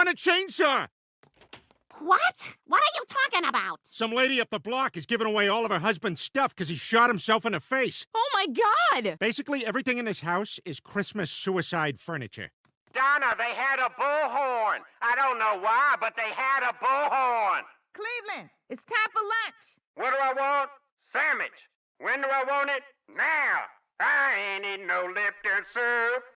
on a chainsaw! What? What are you talking about? Some lady up the block is giving away all of her husband's stuff because he shot himself in the face. Oh my God! Basically, everything in this house is Christmas suicide furniture. Donna, they had a bullhorn. I don't know why, but they had a bullhorn. Cleveland, it's time for lunch. What do I want? Sandwich. When do I want it? Now. I ain't eating no Lipton soup.